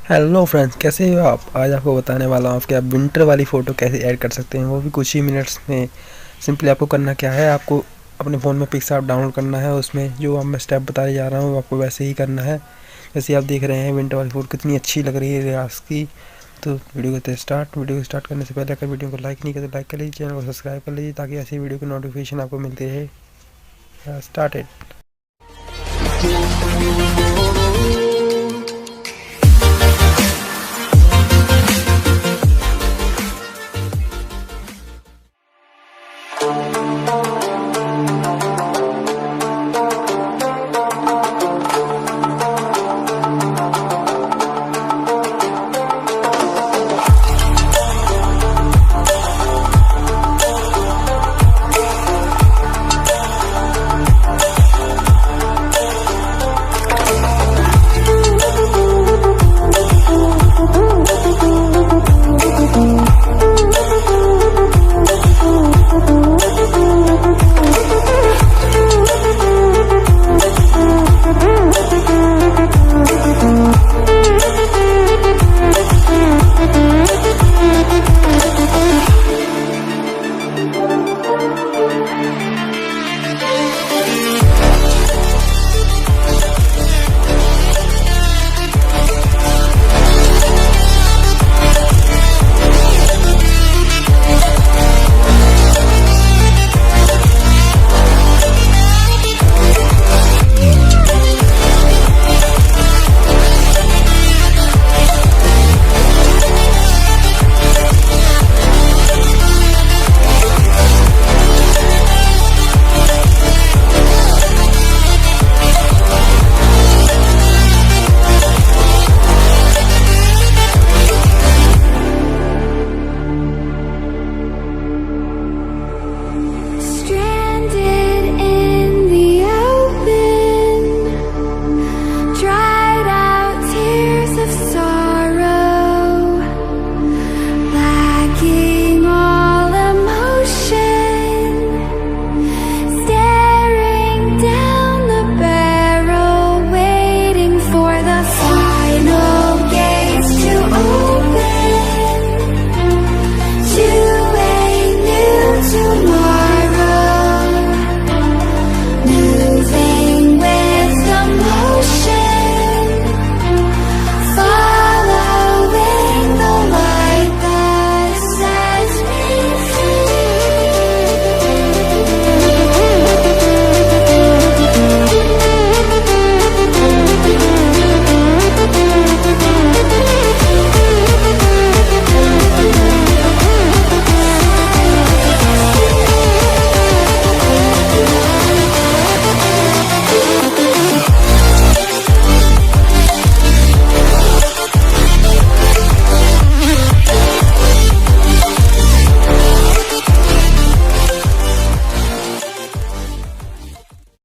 Hello friends, कैसे हो आप। आज आपको बताने वाला हूँ कि आप विंटर वाली फ़ोटो कैसे ऐड कर सकते हैं, वो भी कुछ ही मिनट्स में। सिंपली आपको करना क्या है, आपको अपने फ़ोन में पिक्स ऐप डाउनलोड करना है। उसमें जो अब मैं स्टेप बताने जा रहा हूँ आपको वैसे ही करना है। जैसे आप देख रहे हैं विंटर वाली फ़ोटो कितनी अच्छी लग रही है रियाज की। तो वीडियो को स्टार्ट। वीडियो को स्टार्ट करने से पहले अगर वीडियो को लाइक नहीं करते लाइक कर लीजिए, चैनल को सब्सक्राइब कर लीजिए ताकि ऐसी वीडियो की नोटिफिकेशन आपको मिलती रहे। स्टार्टेड।